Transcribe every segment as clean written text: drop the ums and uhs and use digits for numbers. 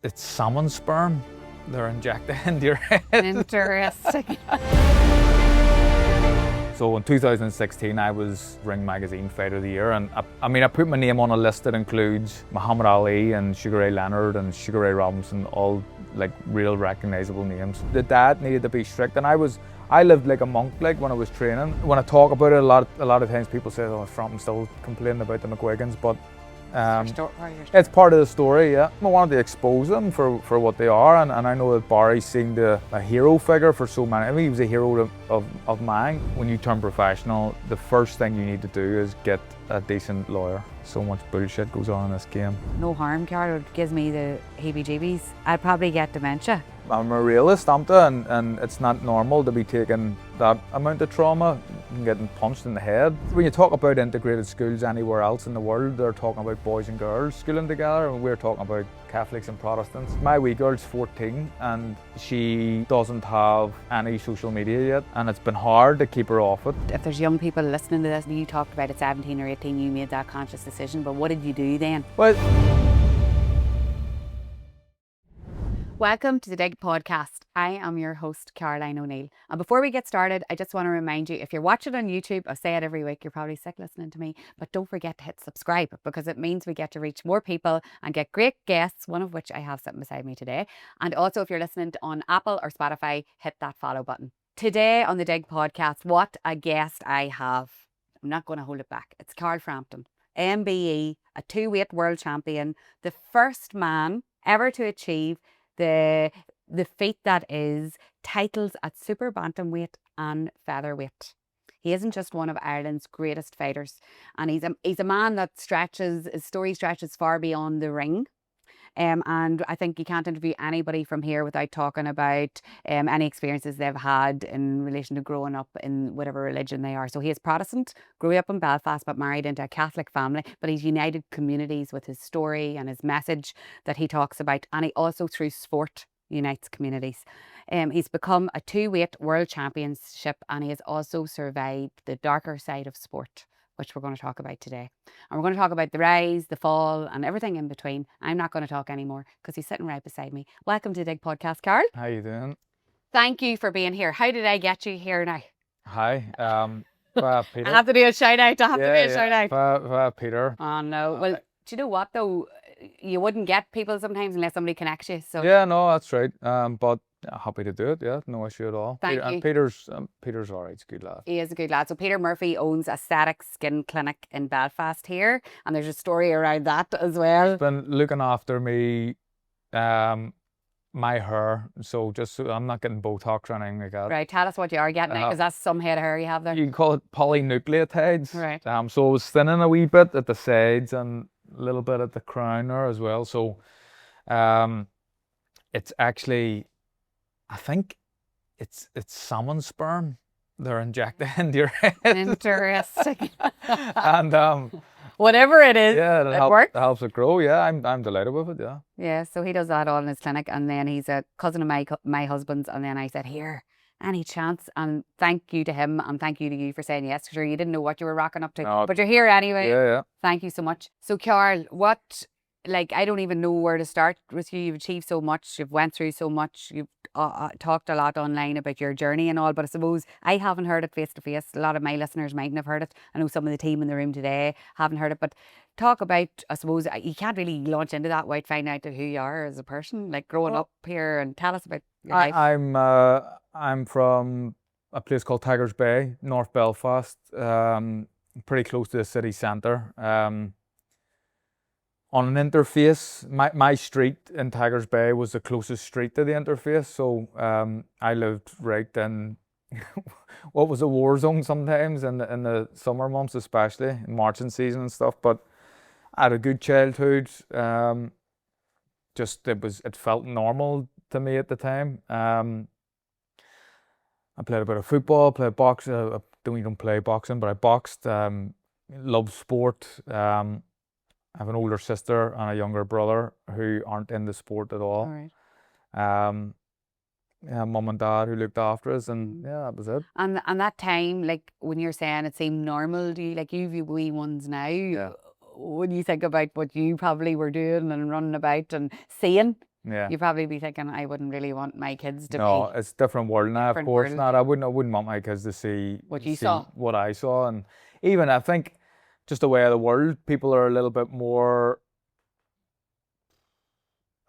It's salmon sperm. They're injected into your head. Interesting. So in 2016, I was Ring Magazine Fighter of the Year, and I put my name on a list that includes Muhammad Ali and Sugar Ray Leonard and Sugar Ray Robinson, all like real recognizable names. The diet needed to be strict, and I lived like a monk like when I was training. When I talk about it, a lot of times people say, "Oh, Frampton still complaining about the McGuigans," but it's part of the story, yeah. I wanted to expose them for what they are, and I know that Barry seemed a hero figure for so many. I mean, he was a hero of mine. When you turn professional, the first thing you need to do is get a decent lawyer. So much bullshit goes on in this game. No harm, Carl. It gives me the heebie-jeebies. I'd probably get dementia. I'm a realist, and it's not normal to be taking that amount of trauma and getting punched in the head. When you talk about integrated schools anywhere else in the world, they're talking about boys and girls schooling together, and we're talking about Catholics and Protestants. My wee girl's 14 and she doesn't have any social media yet, and it's been hard to keep her off it. If there's young people listening to this, you talked about at 17 or 18 you made that conscious decision, but what did you do then? Well, welcome to the Dig Podcast. I am your host, Caroline O'Neill. And before we get started, I just want to remind you, if you're watching on YouTube, I say it every week, you're probably sick listening to me, but don't forget to hit subscribe because it means we get to reach more people and get great guests, one of which I have sitting beside me today. And also, if you're listening on Apple or Spotify, hit that follow button. Today on the Dig Podcast, what a guest I have. I'm not going to hold it back. It's Carl Frampton, MBE, a 2-weight world champion, the first man ever to achieve the feat that is titles at super bantamweight and featherweight. He isn't just one of Ireland's greatest fighters, and he's a man that his story stretches far beyond the ring. And I think you can't interview anybody from here without talking about any experiences they've had in relation to growing up in whatever religion they are. So he is Protestant, grew up in Belfast, but married into a Catholic family. But he's united communities with his story and his message that he talks about. And he also, through sport, unites communities. He's become a 2-weight world championship, and he has also survived the darker side of sport, which we're going to talk about today. And we're going to talk about the rise, the fall, and everything in between. I'm not going to talk anymore because he's sitting right beside me. Welcome to the Dig Podcast, Carl. how you doing? Thank you for being here. How did I get you here now? Hi, Peter. I have to do a shout out. Peter. Oh no. Well, do you know what though? You wouldn't get people sometimes unless somebody connects you. So Yeah, no, that's right. But happy to do it. Yeah, no issue at all. Thank you. And Peter's all right. He's a good lad. he is a good lad. So Peter Murphy owns Aesthetic Skin Clinic in Belfast here, and there's a story around that as well. He's been looking after me, my hair. So I'm not getting Botox or anything like that. Right, tell us what you are getting because that's some head of hair you have there. You can call it polynucleotides. Right. So it was thinning a wee bit at the sides and a little bit at the crown there as well. So, it's actually, I think it's salmon sperm. They're injected into your head. Interesting. And Whatever it is, yeah, it works. It helps it grow. Yeah, I'm delighted with it. Yeah. Yeah, so he does that all in his clinic, and then he's a cousin of my husband's, and then I said, here, any chance? And thank you to him, and thank you to you for saying yes. Sure, you didn't know what you were rocking up to, No. but you're here anyway. Yeah. Thank you so much. So, Carl, I don't even know where to start with you. You've achieved so much. You've went through so much. You've talked a lot online about your journey and all, but I suppose I haven't heard it face to face. A lot of my listeners mightn't have heard it. I know some of the team in the room today haven't heard it, but talk about, I suppose, you can't really launch into that without finding out who you are as a person, like growing up here, and tell us about your life. I'm from a place called Tigers Bay, North Belfast, pretty close to the city centre. On an interface, my street in Tigers Bay was the closest street to the interface, so I lived right in what was a war zone sometimes in the summer months, especially in marching season and stuff. But I had a good childhood. It felt normal to me at the time. I played a bit of football, played boxing. I don't even play boxing, but I boxed. Loved sport. I have an older sister and a younger brother who aren't in the sport at all. All right. Yeah, mum and dad who looked after us, and yeah, that was it. And that time, like when you're saying it seemed normal, do you, like you've wee ones now, when you think about what you probably were doing and running about and seeing, Yeah. You'd probably be thinking, I wouldn't really want my kids to No, be it's a different world now, of different course world. not. I wouldn't want my kids to see What you see saw. what I saw, and even I think just the way of the world, people are a little bit more,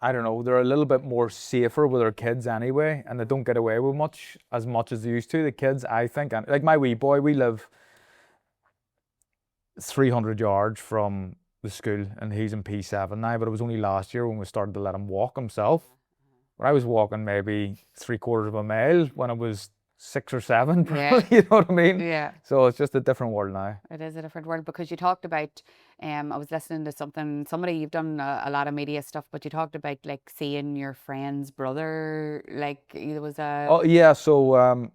I don't know, they're a little bit more safer with their kids anyway, and they don't get away with much as they used to. The kids, I think, and like my wee boy, we live 300 yards from the school, and he's in P7 now, but it was only last year when we started to let him walk himself. When I was walking maybe 3/4 of a mile when I was 6 or 7, probably, you know what I mean? Yeah. So it's just a different world now. It is a different world, because you talked about, I was listening to somebody, you've done a lot of media stuff, but you talked about like seeing your friend's brother, like there was a... Oh yeah, so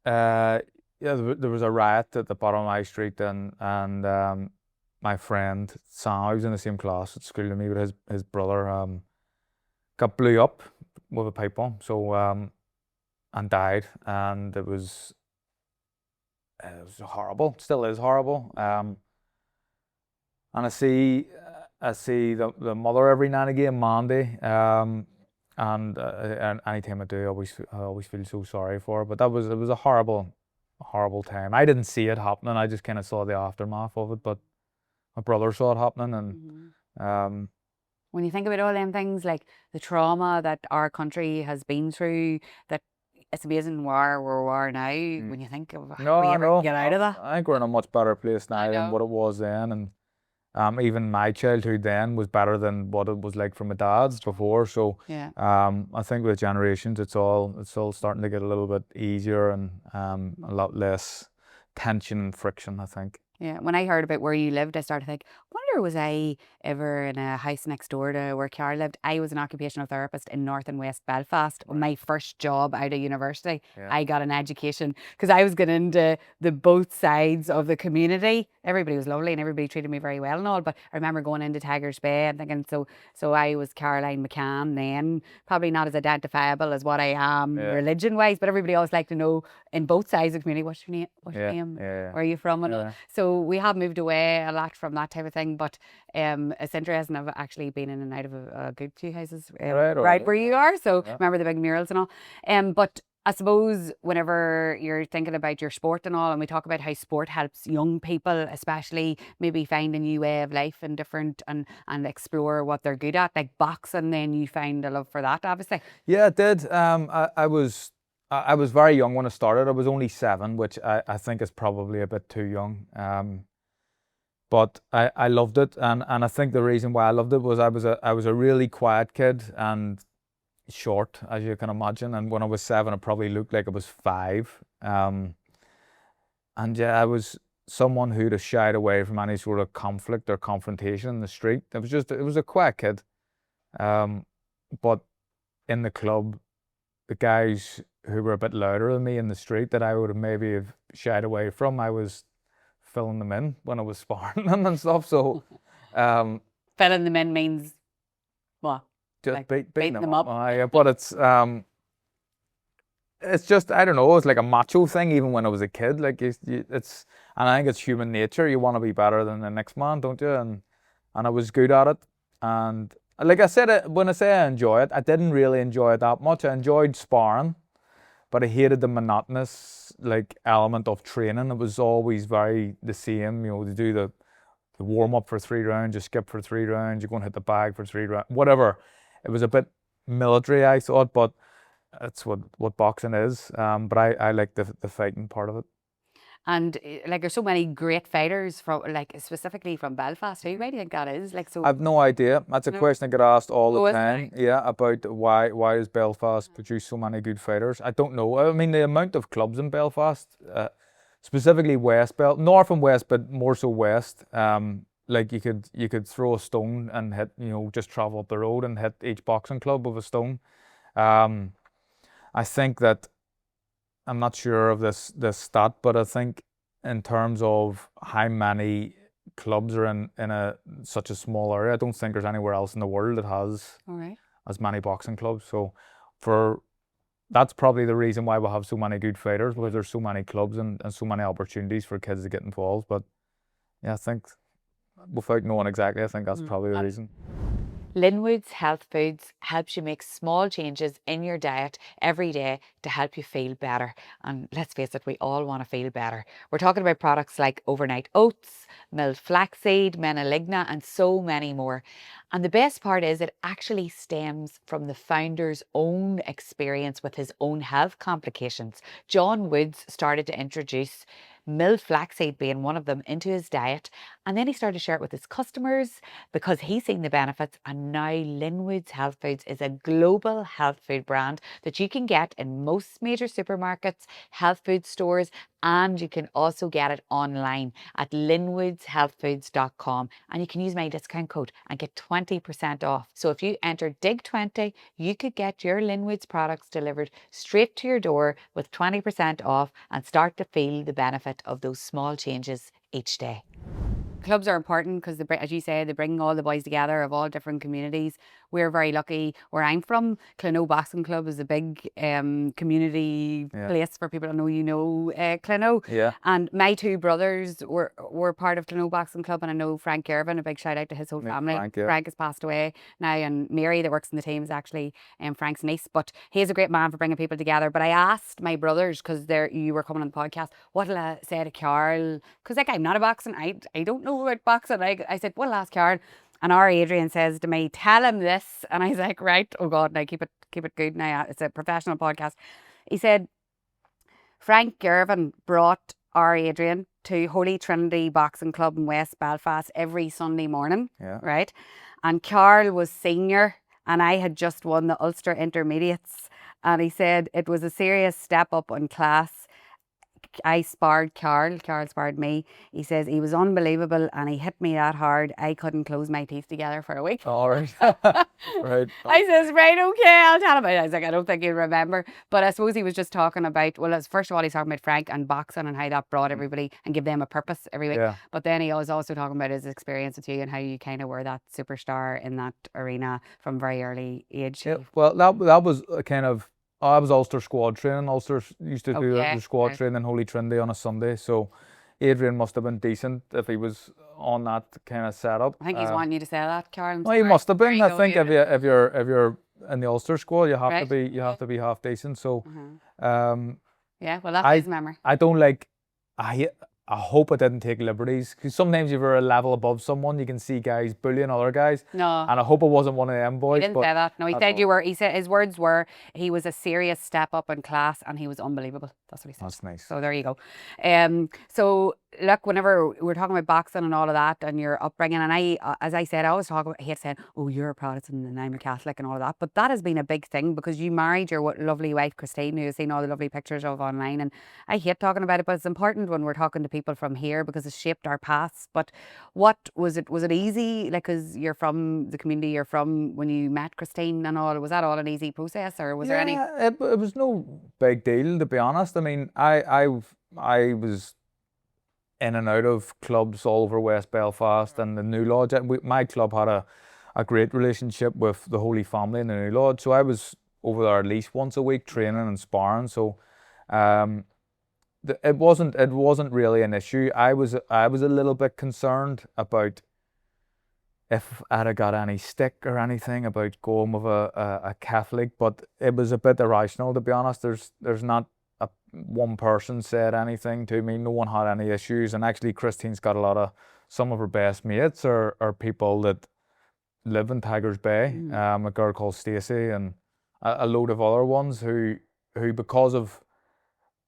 yeah, there was a riot at the bottom of my street, and my friend Sam, he was in the same class at school to me, but his brother got blew up with a pipe bomb, so and died, and it was horrible. It still is horrible. And I see the mother every now and again, Mandy. And anytime I do, I always feel so sorry for her. But it was a horrible time. I didn't see it happening. I just kind of saw the aftermath of it. But my brother saw it happening, and when you think about all them things, like the trauma that our country has been through, that it's amazing where we are now. When you think of how we ever get out of that. I think we're in a much better place now than what it was then, and even my childhood then was better than what it was like for my dad's before. So yeah. I think with generations, it's all starting to get a little bit easier, and a lot less tension and friction, I think. Yeah, when I heard about where you lived, I started to think, wonder was I ever in a house next door to where Ciara lived? I was an occupational therapist in North and West Belfast. Right. My first job out of university, I got an education because I was getting into the both sides of the community. Everybody was lovely and everybody treated me very well and all, but I remember going into Tigers Bay and thinking, so I was Caroline McCann then, probably not as identifiable as what I am religion-wise, but everybody always liked to know in both sides of the community, what's your name? What's your name? Where are you from? And so we have moved away a lot from that type of thing, but it's interesting. I've actually been in and out of a good few houses right where you are. So remember the big murals and all. But I suppose whenever you're thinking about your sport and all, and we talk about how sport helps young people, especially maybe find a new way of life and different and explore what they're good at, like boxing, then you found a love for that, obviously. Yeah, it did. I was very young when I started. I was only 7, which I think is probably a bit too young. But I loved it, and I think the reason why I loved it was I was a really quiet kid and short, as you can imagine. And when I was 7, it probably looked like I was 5. And yeah, I was someone who'd have shied away from any sort of conflict or confrontation in the street. It was a quiet kid. But in the club, the guys who were a bit louder than me in the street that I would have maybe have shied away from, I was filling them in when I was sparring them and stuff. So filling them in means what? Just like beating them up. Yeah, but it's just, I don't know, it's like a macho thing even when I was a kid. Like and I think it's human nature. You want to be better than the next man, don't you? And I was good at it. And like I said, when I say I enjoy it, I didn't really enjoy it that much. I enjoyed sparring, but I hated the monotonous element of training. It was always very the same, you know, to do the warm up for 3 rounds, you skip for 3 rounds, you go and hit the bag for 3 rounds, whatever. It was a bit military, I thought, but that's what boxing is. But I like the fighting part of it. And there's so many great fighters from specifically from Belfast. Why do you think that is? So I've no idea. That's a question I get asked all the time. Yeah, about why does Belfast produce so many good fighters? I don't know. I mean, the amount of clubs in Belfast, specifically North and West, but more so West. You could throw a stone and hit, you know, just travel up the road and hit each boxing club with a stone. I think that, I'm not sure of this stat, but I think in terms of how many clubs are in such a small area, I don't think there's anywhere else in the world that has as many boxing clubs. So that's probably the reason why we have so many good fighters, because there's so many clubs and so many opportunities for kids to get involved. But yeah, I think without knowing exactly, I think that's probably the reason. Linwoods Health Foods helps you make small changes in your diet every day to help you feel better. And let's face it, we all want to feel better. We're talking about products like overnight oats, milled flaxseed, menaligna, and so many more. And the best part is it actually stems from the founder's own experience with his own health complications. John Woods started to introduce milled flaxseed being one of them into his diet, and then he started to share it with his customers because he's seen the benefits. And now Linwoods Health Foods is a global health food brand that you can get in most major supermarkets, health food stores, and you can also get it online at linwoodshealthfoods.com, and you can use my discount code and get 20% off. So if you enter DIG20, you could get your Linwoods products delivered straight to your door with 20% off and start to feel the benefit of those small changes each day. Clubs are important because, as you say, they bring all the boys together of all different communities. We're very lucky where I'm from. Clonaux Boxing Club is a big community place for people. I know you know Clonaux. Yeah. And my two brothers were part of Clonaux Boxing Club, and I know Frank Irvin, a big shout out to his whole family. Frank has passed away now, and Mary that works in the team is actually Frank's niece. But he's a great man for bringing people together. But I asked my brothers, because you were coming on the podcast, what'll I say to Carl? Because like, I'm not a boxing, I don't know about boxing. I said, well, ask Carl. And our Adrian says to me, tell him this. And I was like, right, oh God, now keep it good now. It's a professional podcast. He said, Frank Irvin brought our Adrian to Holy Trinity Boxing Club in West Belfast every Sunday morning, right? And Carl was senior and I had just won the Ulster Intermediates. And he said it was a serious step up in class. I sparred Carl sparred me. He says he was unbelievable and he hit me that hard I couldn't close my teeth together for a week. All right. Right. I says, right, okay, I'll tell him. I was like, I don't think he'll remember. But I suppose he was just talking about, well, first of all, he's talking about Frank and boxing and how that brought everybody and give them a purpose every week. Yeah. But then he was also talking about his experience with you and how you kind of were that superstar in that arena from very early age. Yeah. Well, that was a kind of, I was Ulster squad training. Ulster used to do the squad training in Holy Trinity on a Sunday. So Adrian must have been decent if he was on that kind of setup. I think he's wanting you to say that, Carl. Well, he must have been. I think if you're in the Ulster squad, you have to be half decent. So, yeah. Well, that's his memory. I don't like. I hope I didn't take liberties, because sometimes if you're a level above someone, you can see guys bullying other guys. No. And I hope it wasn't one of them boys. He didn't say that. No, he said you were. He said his words were he was a serious step up in class and he was unbelievable. That's what he said. That's nice. So there you go. So look, whenever we're talking about boxing and all of that and your upbringing, and I, as I said, I always talk about, I hate saying, oh, you're a Protestant and I'm a Catholic and all of that, but that has been a big thing because you married your lovely wife, Christine, who has seen all the lovely pictures of online, and I hate talking about it, but it's important when we're talking to people from here because it's shaped our paths. But what was it easy, like, because you're from the community you're from, when you met Christine and all, was that all an easy process, or was there any? It was no big deal, to be honest. I mean, I was in and out of clubs all over West Belfast and the New Lodge. My club had a great relationship with the Holy Family in the New Lodge, so I was over there at least once a week training and sparring. So it wasn't really an issue. I was a little bit concerned about if I'd have got any stick or anything about going with a Catholic, but it was a bit irrational, to be honest. There's not one person said anything to me. No one had any issues. And actually, Christine's got some of her best mates are people that live in Tigers Bay. A girl called Stacey and a load of other ones who because of,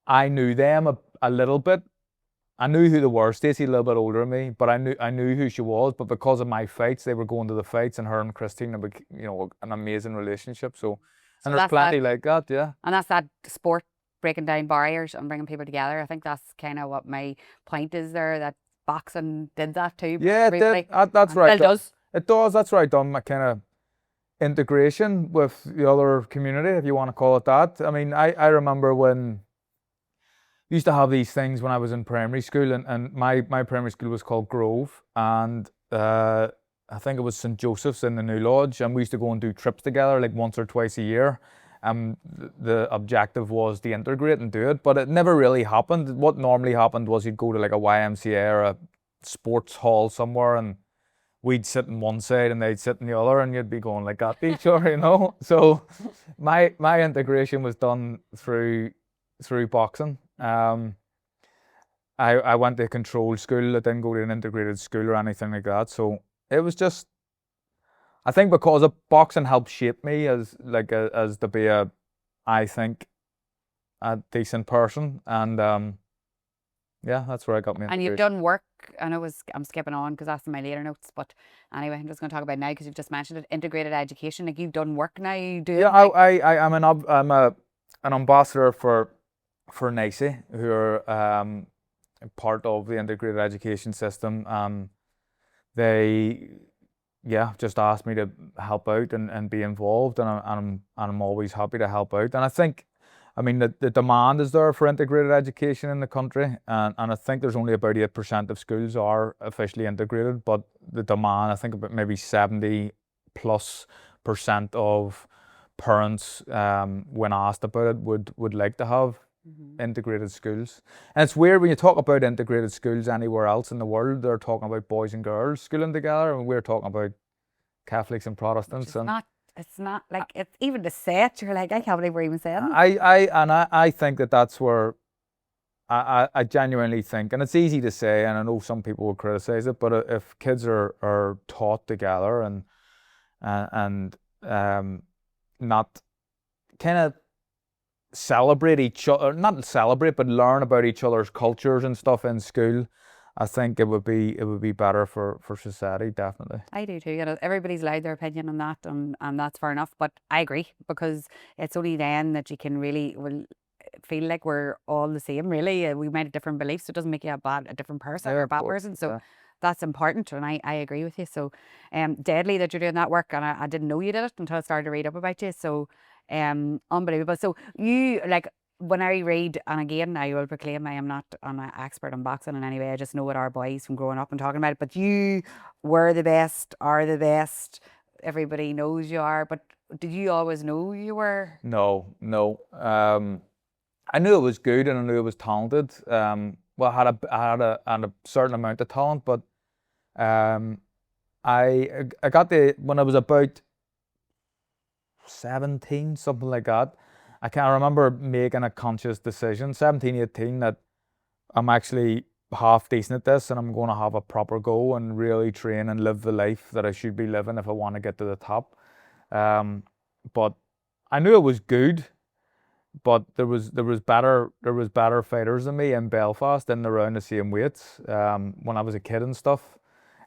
I knew them a little bit. I knew who they were. Stacey a little bit older than me, but I knew who she was. But because of my fights, they were going to the fights, and her and Christine have, an amazing relationship. So and there's plenty like that, yeah. And that's that sport, breaking down barriers and bringing people together. I think that's kind of what my point is there, that boxing did that too. Yeah, it did. That's right. It does. It does, that's right. Done my kind of integration with the other community, if you want to call it that. I mean, I remember when we used to have these things when I was in primary school, and my primary school was called Grove, and I think it was St. Joseph's in the New Lodge, and we used to go and do trips together like once or twice a year. The objective was to integrate and do it, but it never really happened. What normally happened was you'd go to like a YMCA or a sports hall somewhere, and we'd sit on one side and they'd sit on the other, and you'd be going like that to each other, you know. So my integration was done through boxing. I went to a controlled school. I didn't go to an integrated school or anything like that. So it was just, I think because of boxing helped shape me as to be I think, a decent person, and yeah, that's where I got me. And you've done work. I know I'm skipping on because that's in my later notes, but anyway, I'm just going to talk about now because you've just mentioned it. Integrated education, like you've done work now. You do. Yeah, I'm an ambassador for NICE, who are part of the integrated education system. They just asked me to help out and be involved, and I'm always happy to help out. And I think, I mean, the demand is there for integrated education in the country, and I think there's only about 8% of schools are officially integrated, but the demand, I think about maybe 70+% of parents, when asked about it, would like to have integrated schools. And it's weird when you talk about integrated schools anywhere else in the world, they're talking about boys and girls schooling together, and we're talking about Catholics and Protestants. It's not like, it's even to say it, you're like, I can't believe we're even saying it. I think that's where I genuinely think, and it's easy to say, and I know some people will criticize it, but if kids are taught together and not kind of celebrate each other, not celebrate, but learn about each other's cultures and stuff in school, I think it would be better for society, definitely. I do too. You know, everybody's allowed their opinion on that, and that's fair enough. But I agree, because it's only then that you can really feel like we're all the same. Really, we might have different beliefs. So it doesn't make you a different person or a bad person. So that's important, and I agree with you. So, deadly that you're doing that work, and I didn't know you did it until I started to read up about you. So, unbelievable. So you, like, when I read, and again, I will proclaim I am not an expert on boxing in any way. I just know what our boys from growing up and talking about it. But you were the best, are the best. Everybody knows you are. But did you always know you were? No. I knew it was good, and I knew it was talented. Well, I had a certain amount of talent, but I got when I was about 17, something like that. I can't remember making a conscious decision, 17, 18, that I'm actually half decent at this and I'm going to have a proper go and really train and live the life that I should be living if I want to get to the top. But I knew it was good, but there was better fighters than me in Belfast in around the same weights when I was a kid and stuff.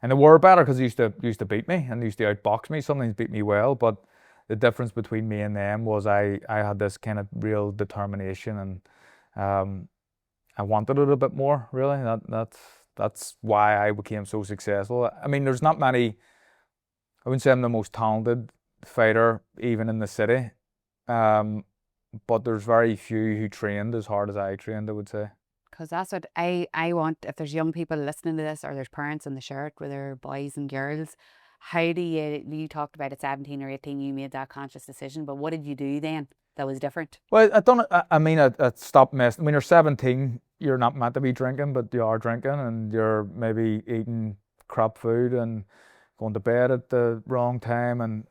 And they were better because they used to beat me and they used to outbox me, sometimes beat me well, but the difference between me and them was I had this kind of real determination, and I wanted it a bit more, really. That's why I became so successful. I mean, there's not many, I wouldn't say I'm the most talented fighter even in the city, but there's very few who trained as hard as I trained, I would say. Because that's what I want. If there's young people listening to this, or there's parents in the shirt with their boys and girls, how do you talked about at 17 or 18 you made that conscious decision, but what did you do then that was different? Well, I stopped messing. When you're 17, you're not meant to be drinking, but you are drinking, and you're maybe eating crap food and going to bed at the wrong time, and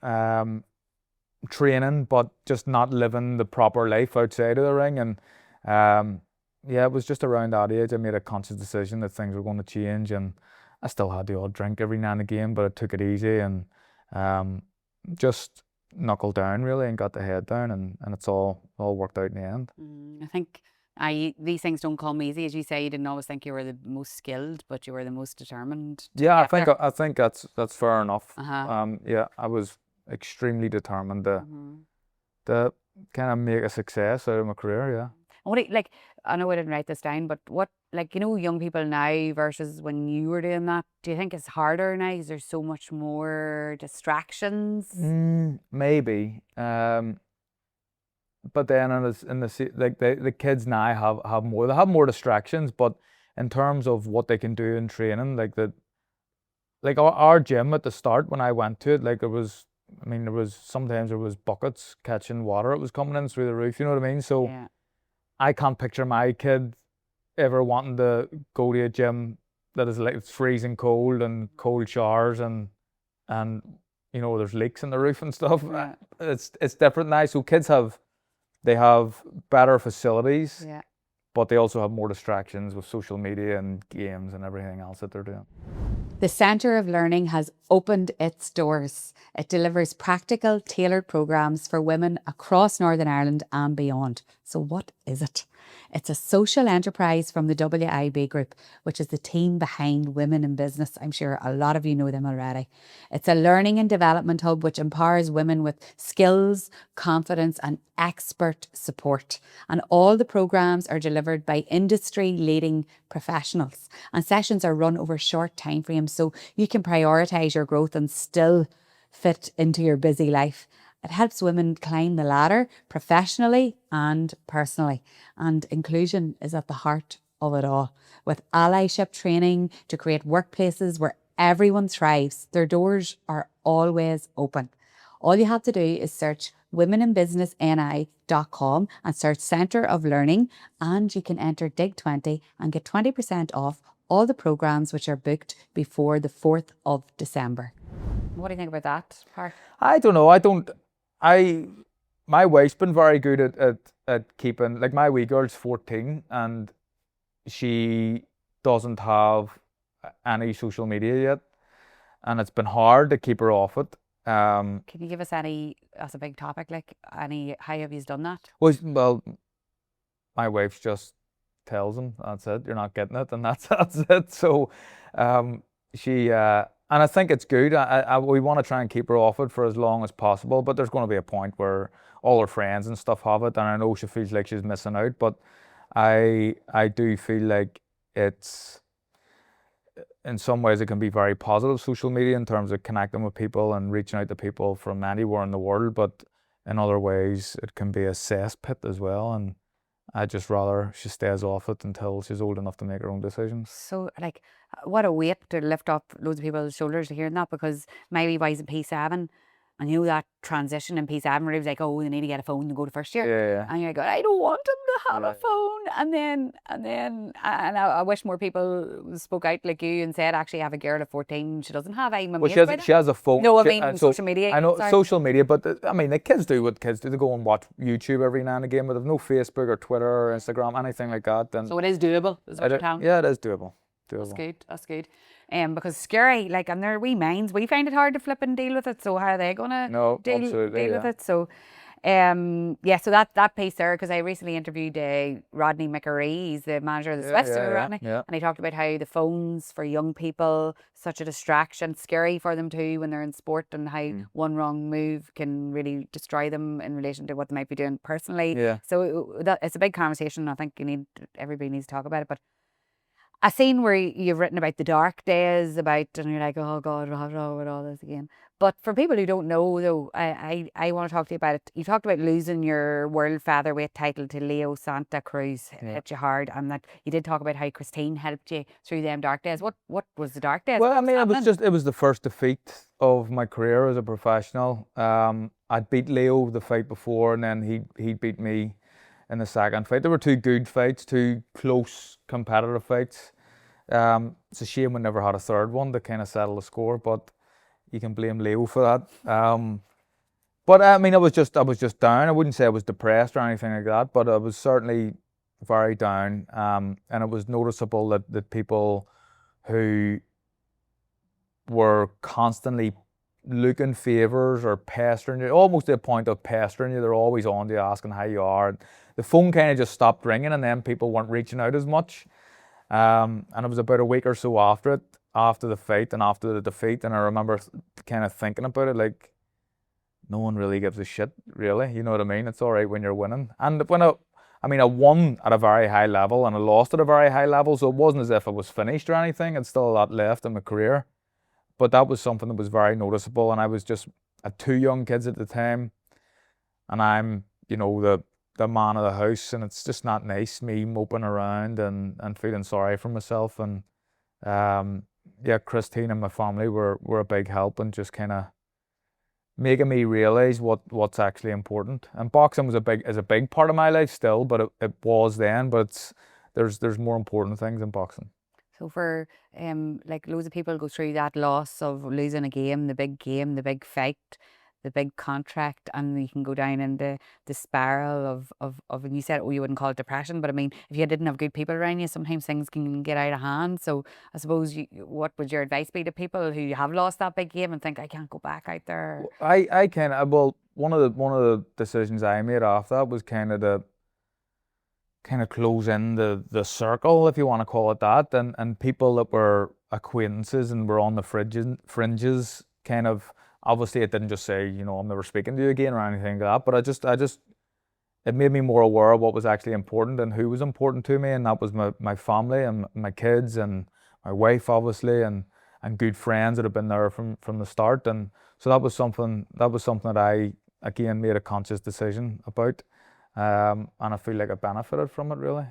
training, but just not living the proper life outside of the ring. And it was just around that age I made a conscious decision that things were going to change, and I still had the odd drink every now and again, but I took it easy and just knuckled down really and got the head down, and it's all worked out in the end. I think these things don't come easy. As you say, you didn't always think you were the most skilled, but you were the most determined. Yeah, I think that's fair enough. I was extremely determined to kind of make a success out of my career. Yeah. What I know I didn't write this down, but what, like, you know, young people now versus when you were doing that, do you think it's harder now? Is there so much more distractions? Maybe. But then the kids now have more. They have more distractions, but in terms of what they can do in training, like our gym at the start when I went to it, like sometimes there was buckets catching water. It was coming in through the roof. You know what I mean? So. Yeah. I can't picture my kid ever wanting to go to a gym that is like it's freezing cold and cold showers and and there's leaks in the roof and stuff. Yeah. It's different now. So kids have better facilities, Yeah. but they also have more distractions with social media and games and everything else that they're doing. The Centre of Learning has opened its doors. It delivers practical, tailored programmes for women across Northern Ireland and beyond. So what is it? It's a social enterprise from the WIB Group, which is the team behind Women in Business. I'm sure a lot of you know them already. It's a learning and development hub which empowers women with skills, confidence and expert support. And all the programmes are delivered by industry-leading professionals. And sessions are run over short time frames, so you can prioritise your growth and still fit into your busy life. It helps women climb the ladder professionally and personally. And inclusion is at the heart of it all. With allyship training to create workplaces where everyone thrives, their doors are always open. All you have to do is search womeninbusinessni.com and search Centre of Learning, and you can enter DIG20 and get 20% off all the programmes which are booked before the 4th of December. What do you think about that part? I don't know. My wife's been very good at keeping, like my wee girl's 14 and she doesn't have any social media yet, and it's been hard to keep her off it. Can you give us any, that's a big topic, like how have you done that? Well, my wife just tells him, that's it, you're not getting it, and that's it. So and I think it's good. We want to try and keep her off it for as long as possible, but there's going to be a point where all her friends and stuff have it, and I know she feels like she's missing out, but I do feel like it's, in some ways it can be very positive, social media, in terms of connecting with people and reaching out to people from anywhere in the world, but in other ways it can be a cesspit as well, and I'd just rather she stays off it until she's old enough to make her own decisions. So, like, what a weight to lift up loads of people's shoulders to hearing that, because my wee boy's in P7, and you know that transition in P7 where he was like, oh, they need to get a phone to go to first year. Yeah. And you're like, I don't want him to have a phone. And I wish more people spoke out like you and said, actually, I have a girl at 14, she doesn't have. Well, she has a phone. No, I mean social media. I know, sorry. social media, but the kids do what kids do. They go and watch YouTube every now and again, but they've no Facebook or Twitter or Instagram, anything like that. Then so it is doable, is what you're telling me? Yeah, it is doable. That's good. Because scary, like, and their wee minds, we find it hard to flip and deal with it. So how are they gonna deal with it? So so that piece there, because I recently interviewed Rodney McAree, he's the manager of the Swiss, Rodney, and he talked about how the phones for young people, such a distraction, scary for them too when they're in sport, and how one wrong move can really destroy them in relation to what they might be doing personally. So it's a big conversation. I think everybody needs to talk about it. But a scene where you've written about the dark days, and you're like, oh God, we'll have to talk about all this again. But for people who don't know, though, I want to talk to you about it. You talked about losing your world featherweight title to Leo Santa Cruz. It hit you hard, and that you did talk about how Christine helped you through them dark days. What was the dark days? Well, it was the first defeat of my career as a professional. I'd beat Leo the fight before, and then he beat me in the second fight. There were two good fights, two close competitive fights. It's a shame we never had a third one to kind of settle the score, but you can blame Leo for that. But I was just down. I wouldn't say I was depressed or anything like that, but I was certainly very down. And it was noticeable that people who were constantly looking favours or pestering you, almost to the point of pestering you, they're always on to you, asking how you are. The phone kind of just stopped ringing, and then people weren't reaching out as much. And it was about a week or so after the fight and after the defeat, and I remember kind of thinking about it, like, no one really gives a shit, really. You know what I mean? It's all right when you're winning. And when I won at a very high level and I lost at a very high level, so it wasn't as if I was finished or anything. It's still a lot left in my career. But that was something that was very noticeable, and I had two young kids at the time, and I'm, the man of the house, and it's just not nice, me moping around and feeling sorry for myself. And Christine and my family were a big help in just kind of making me realise what's actually important. And boxing is a big part of my life still, but it was then. But there's more important things in boxing. So for like loads of people go through that loss of losing a game, the big fight, the big contract, and you can go down into the spiral of and you said, oh, you wouldn't call it depression, but I mean, if you didn't have good people around you, sometimes things can get out of hand. So I suppose what would your advice be to people who have lost that big game and think, I can't go back out there? I kind of, well, one of the decisions I made after that was kind of close in the circle, if you want to call it that, and people that were acquaintances and were on the fringes kind of, obviously it didn't just say, you know, I'm never speaking to you again or anything like that, but I just it made me more aware of what was actually important and who was important to me, and that was my family and my kids and my wife, obviously, and good friends that have been there from the start. And so that was something that I again made a conscious decision about. And I feel like I benefited from it really.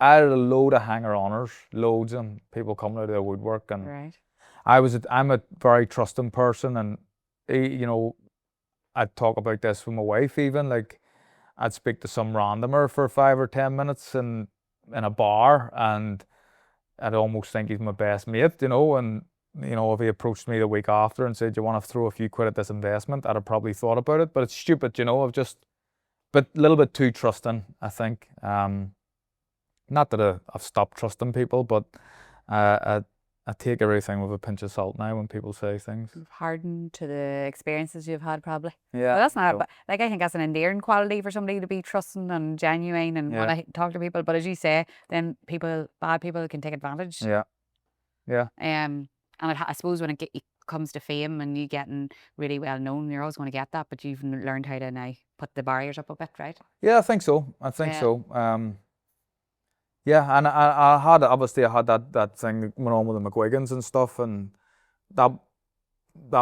I had a load of hanger-oners, loads, and people coming out of the woodwork. And Right. I'm a very trusting person, and you know, I'd talk about this with my wife even. Like, I'd speak to some randomer for 5 or 10 minutes in a bar, and I'd almost think he's my best mate, you know. And you know, if he approached me the week after and said, "You want to throw a few quid at this investment?" I'd have probably thought about it. But it's stupid, you know. But a little bit too trusting, I think. Not that I've stopped trusting people, but I take everything with a pinch of salt now when people say things. You've hardened to the experiences you've had, probably. Yeah. Well, that's not, So, but like I think that's an endearing quality for somebody to be trusting and genuine and Yeah. want to talk to people. But as you say, then bad people can take advantage. yeah. Yeah. And I suppose when it comes to fame and you getting really well known, you're always going to get that. But you've learned how to now put the barriers up a bit, right? Yeah, I think so. Yeah. So. Yeah, and I had that thing went on with the McGuigans and stuff, and that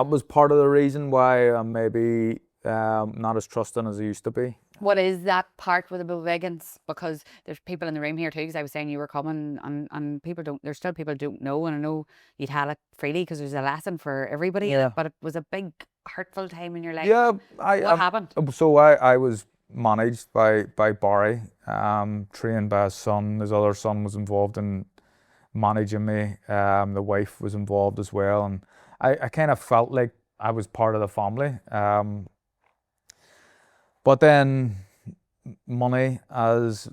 was part of the reason why I'm maybe not as trusting as I used to be. What is that part with the McGuigans? Because there's people in the room here too, because I was saying you were coming and there's still people who don't know, and I know you'd had it freely because there's a lesson for everybody in Yeah. it, but it was a big hurtful time in your life. Yeah, What happened? So I was managed by Barry, trained by his son. His other son was involved in managing me. The wife was involved as well, and I kind of felt like I was part of the family. But then money, as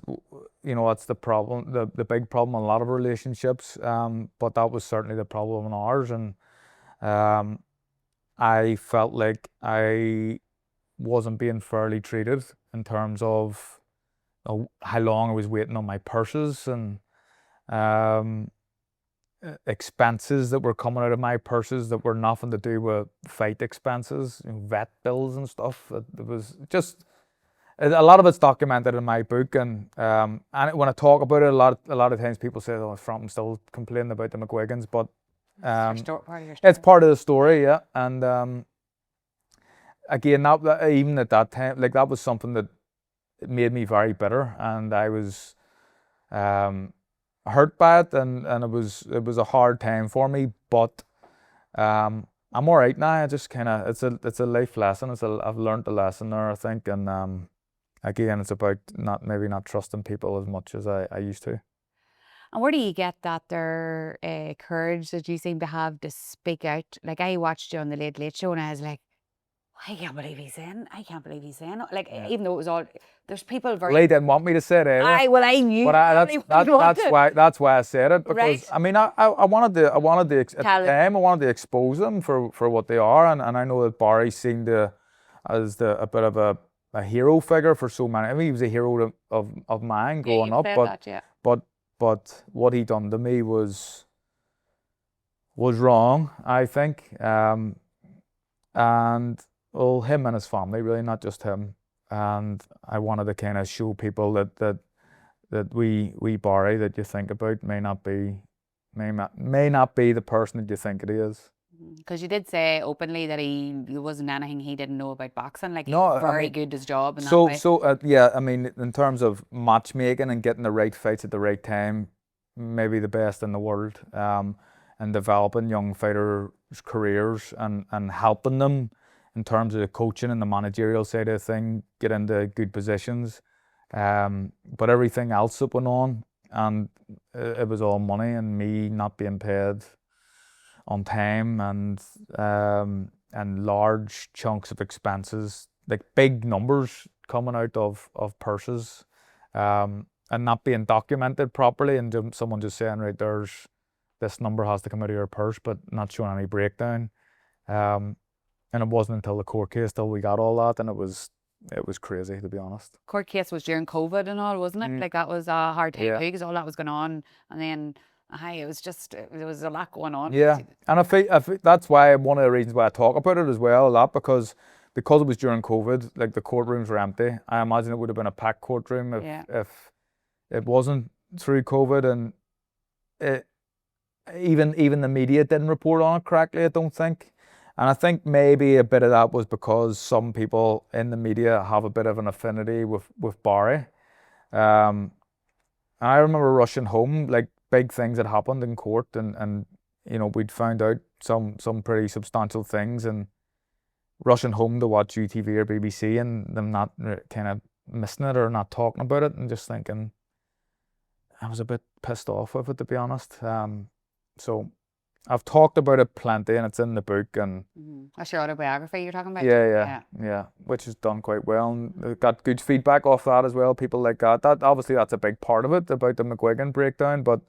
you know, that's the problem, the big problem in a lot of relationships. But that was certainly the problem in ours, and I felt like I wasn't being fairly treated in terms of how long I was waiting on my purses and expenses that were coming out of my purses that were nothing to do with fight expenses, you know, vet bills and stuff. It was just a lot of it's documented in my book, and when I talk about it, a lot of times people say, "Oh, Frampton still complaining about the McGuigans," but Part of your story. it's part of the story, yeah. And again, that even at that time, like, that was something that made me very bitter, and I was hurt by it, and it was a hard time for me. But I'm all right now. I just kind of, it's a life lesson. I've learned the lesson there, I think, and again, it's about maybe not trusting people as much as I used to. And where do you get that there courage that you seem to have to speak out? Like, I watched you on the Late Late Show and I was like, I can't believe he's in. I can't believe he's in. Like, Yeah. even though it was all, there's people very. Well, they didn't want me to say it either. I knew. But that's why I said it, because Right. I mean, I wanted to at the time I wanted to expose them for what they are, and I know that Barry seemed as a bit of a hero figure for so many. I mean, he was a hero of mine growing up, but what he done to me was wrong, I think, and well, him and his family, really, not just him. And I wanted to kind of show people that we Barry that you think about may not be the person that you think it is. Because you did say openly that he wasn't anything he didn't know about boxing. Like, No, he's I very mean, good at his job. In that way. Yeah, I mean, in terms of matchmaking and getting the right fights at the right time, maybe the best in the world, and developing young fighters' careers and helping them in terms of the coaching and the managerial side of the thing, get into good positions. But everything else that went on, and it was all money and me not being paid on time, and large chunks of expenses, like big numbers coming out of purses, and not being documented properly, and someone just saying, right, there's this number has to come out of your purse, but not showing any breakdown. And it wasn't until the court case till we got all that, and it was crazy, to be honest. Court case was during COVID and all, wasn't it? Like that was a hard time Yeah. too, because all that was going on, and then it was just, there was a lot going on. Yeah, and I think that's why one of the reasons why I talk about it as well a lot, because it was during COVID, like the courtrooms were empty. I imagine it would have been a packed courtroom if it wasn't through COVID, and even the media didn't report on it correctly, I don't think. And I think maybe a bit of that was because some people in the media have a bit of an affinity with Barry. And I remember rushing home, like big things had happened in court, and you know, we'd found out some pretty substantial things, and rushing home to watch UTV or BBC and them not kind of missing it or not talking about it, and just thinking, I was a bit pissed off with it, to be honest. So I've talked about it plenty, and it's in the book, and That's your autobiography you're talking about? yeah, which is done quite well, and got good feedback off that as well. People like that. Obviously that's a big part of it, about the McGuigan breakdown, but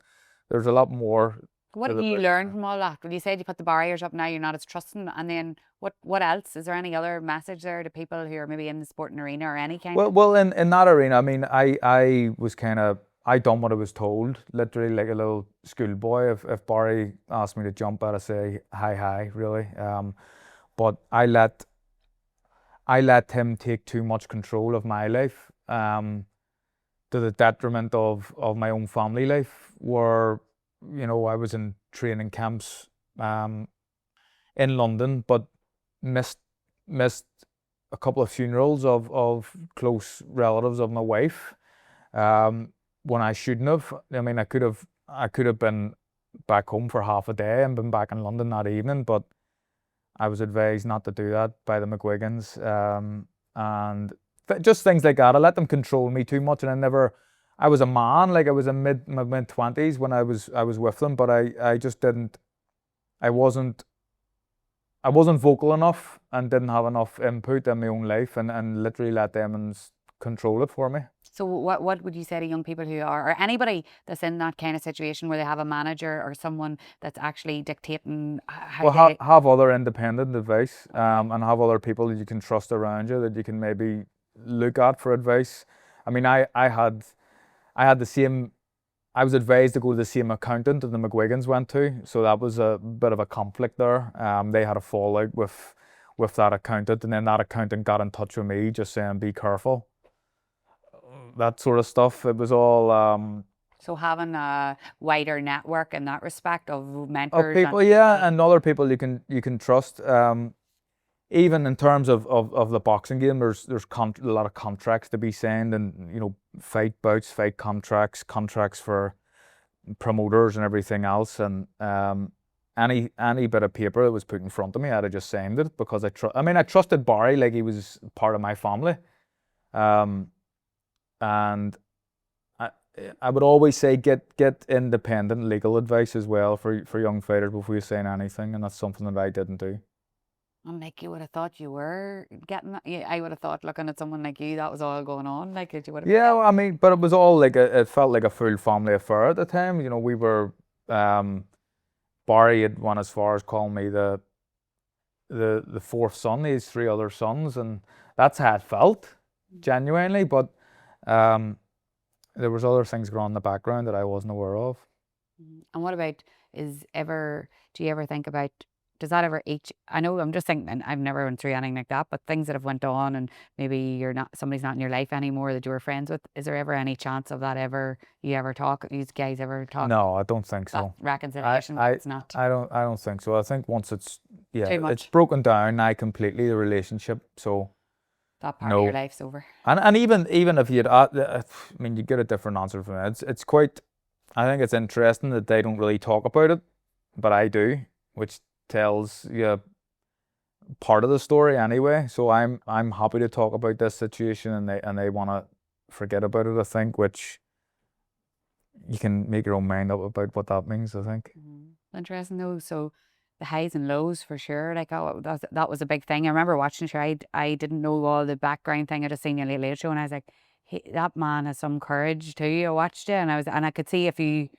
there's a lot more. What did you learn from all that? When you said you put the barriers up, now you're not as trusting, and then what else? Is there any other message there to people who are maybe in the sporting arena or any kind? Well, in that arena, I mean, I was kind of, I done what I was told, literally like a little schoolboy. If Barry asked me to jump, I'd say hi, really. But I let him take too much control of my life, to the detriment of my own family life, where, you know, I was in training camps in London, but missed a couple of funerals of close relatives of my wife, when I shouldn't have. I mean, I could have been back home for half a day and been back in London that evening, but I was advised not to do that by the McGuigans, and just things like that. I let them control me too much, and I was a man, like I was in my mid-20s when I was with them, but I just didn't, I wasn't vocal enough and didn't have enough input in my own life, and literally let them control it for me. So what would you say to young people who are, or anybody that's in that kind of situation where they have a manager or someone that's actually dictating how they... have other independent advice, and have other people that you can trust around you, that you can maybe look at for advice. I mean, I had the same, I was advised to go to the same accountant that the McGuigans went to, so that was a bit of a conflict there. They had a fallout with that accountant, and then that accountant got in touch with me just saying, be careful. That sort of stuff. It was all... So having a wider network in that respect of mentors... Of people, and other people you can trust. Even in terms of the boxing game, there's a lot of contracts to be signed, and, you know, fight bouts, fight contracts for promoters and everything else, and any bit of paper that was put in front of me, I'd have just signed it, because I trusted Barry like he was part of my family, and I would always say get independent legal advice as well for young fighters before you sign anything, and that's something that I didn't do. And like, you would have thought you were getting that. I would have thought, looking at someone like you, that was all going on. Like, you would have... Yeah, well, I mean, but it was all like it felt like a full family affair at the time. You know, we were, Barry had went as far as calling me the fourth son. He has three other sons, and that's how it felt, genuinely. But there was other things going on in the background that I wasn't aware of. And what about, do you ever think about, does that ever I know, I'm just thinking, I've never went through anything like that, but things that have went on, and maybe somebody's not in your life anymore that you were friends with, is there ever any chance of that you guys ever talk? No, I don't think so. Reconciliation, it's not. I don't think so. I think once it's broken down now completely, the relationship, so that part of your life's over. And even if you'd, I mean, you get a different answer from it. It's quite, I think it's interesting that they don't really talk about it, but I do, which tells you part of the story anyway. So I'm happy to talk about this situation, and they want to forget about it, I think, which you can make your own mind up about what that means, I think. Interesting though. So the highs and lows for sure. Like, oh, that was a big thing. I remember watching sure I didn't know all the background thing. I just seen your Late Late Show and I was like, hey, that man has some courage too. I watched it and I could see if you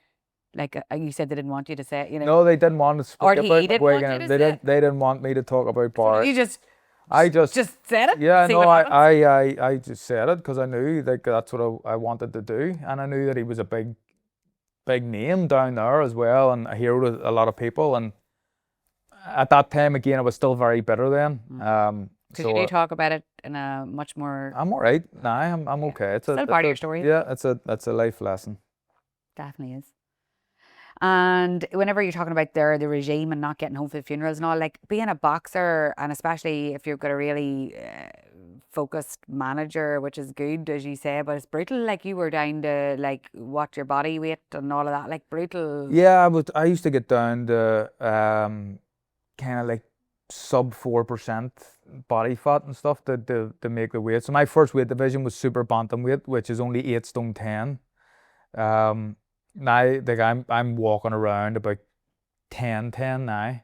like you said they didn't want you to say it, you know. No, they didn't want to speak Or about he didn't want you McGuigan. to They say it. didn't want me to talk about So Barry. you just I just said it. Yeah, See no, what happens. I just said it because I knew like that's what I wanted to do, and I knew that he was a big name down there as well, and a hero to a lot of people. And at that time, again, I was still very bitter then. Because So you do talk about it in a much more I'm all right. Nah, I'm Yeah. okay. It's Still a part of your story. Yeah, it's a life lesson. Definitely is. And whenever you're talking about the regime and not getting home for the funerals and all, like being a boxer, and especially if you've got a really focused manager, which is good, as you say, but it's brutal. Like you were down to like what your body weight and all of that, like brutal. Yeah, I used to get down to kind of like sub 4% body fat and stuff to make the weight. So my first weight division was super bantamweight, which is only 8 stone 10. Now like I'm walking around about 10 now.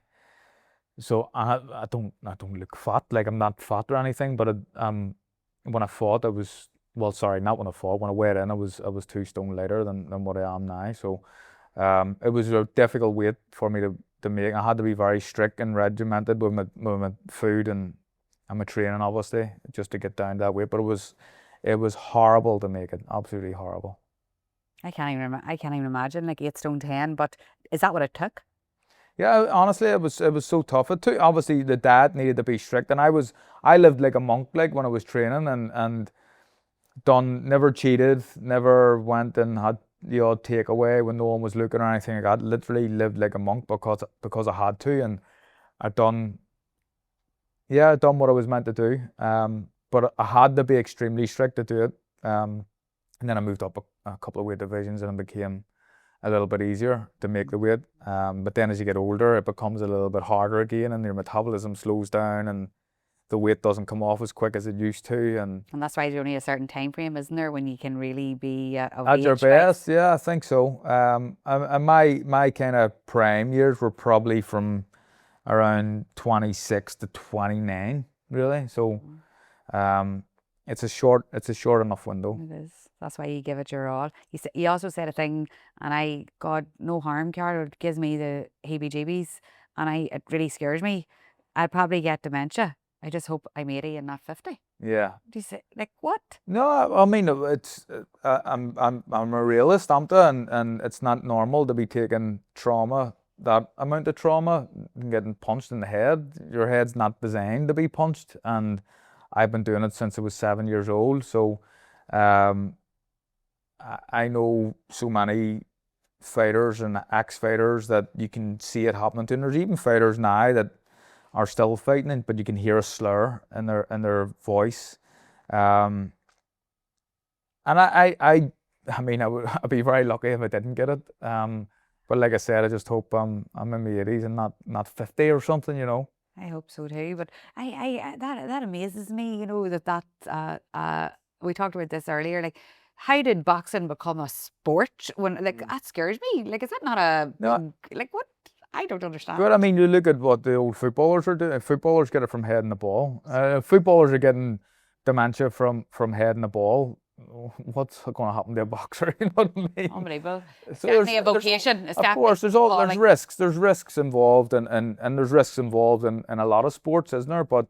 So I don't look fat, like I'm not fat or anything, but when I fought I was, well, sorry, not when I fought, when I weighed in I was 2 stone lighter than what I am now. So it was a difficult weight for me to make. I had to be very strict and regimented with my food and my training, obviously, just to get down that weight. But it was horrible to make it, absolutely horrible. I can't even imagine like 8 stone 10. But is that what it took? Yeah, honestly, it was so tough. It took, obviously the diet needed to be strict, and I lived like a monk, like when I was training, and never cheated, never went and had the odd takeaway when no one was looking or anything like that. Literally lived like a monk because I had to, and I done what I was meant to do. But I had to be extremely strict to do it. And then I moved up a couple of weight divisions, and it became a little bit easier to make the weight. But then as you get older, it becomes a little bit harder again, and your metabolism slows down, and the weight doesn't come off as quick as it used to. And that's why there's only a certain time frame, isn't there, when you can really be of at your age, right? best. Yeah, I think so. And my kind of prime years were probably from around 26 to 29, really. So it's a short enough window. It is. That's why you give it your all. You also said a thing, and God, no harm, Carol, it gives me the heebie-jeebies, and it really scares me. I'd probably get dementia. I just hope I'm 80 and not 50. Yeah. Do you say, like, what? No, I mean it's I'm a realist, and it's not normal to be taking trauma, that amount of trauma, getting punched in the head. Your head's not designed to be punched, and I've been doing it since I was 7 years old. So I know so many fighters and ex-fighters that you can see it happening to, and there's even fighters now that are still fighting, but you can hear a slur in their voice. And I mean, I'd be very lucky if I didn't get it. But like I said, I just hope I'm in my 80s and not 50 or something, you know. I hope so too. But that amazes me, you know, that we talked about this earlier. Like, how did boxing become a sport? When that scares me. Like, is that not a like what? I don't understand. But I mean, you look at what the old footballers are doing. Footballers get it from head in the ball. Footballers are getting dementia from head in the ball. What's going to happen to a boxer? You know what I mean? Unbelievable. So Definitely a vocation. Of course, there's risks. There's risks involved, and there's risks involved in a lot of sports, isn't there? But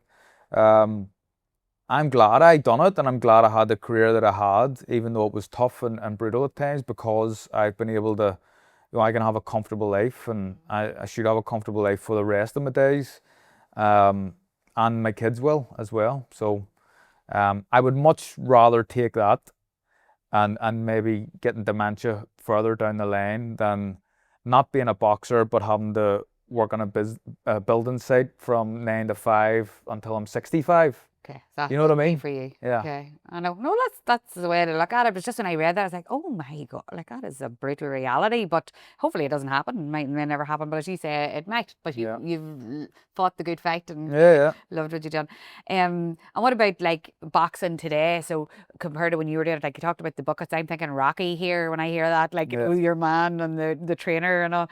I'm glad I done it, and I'm glad I had the career that I had, even though it was tough and brutal at times, because I've been able to, you know, I can have a comfortable life, and I should have a comfortable life for the rest of my days, and my kids will as well. So I would much rather take that and maybe getting dementia further down the line than not being a boxer but having to work on a building site from 9 to 5 until I'm 65. Okay, so You know what I mean? for you. Yeah. Okay, I know. No, that's the way to look at it. But just when I read that, I was like, oh my God, like that is a brutal reality. But hopefully it doesn't happen. It may never happen. But as you say, it might. But Yeah. you've fought the good fight and Yeah. loved what you've done. And what about like boxing today? So compared to when you were doing it, like you talked about the buckets, I'm thinking Rocky here when I hear that, like Yeah. your man and the trainer and all.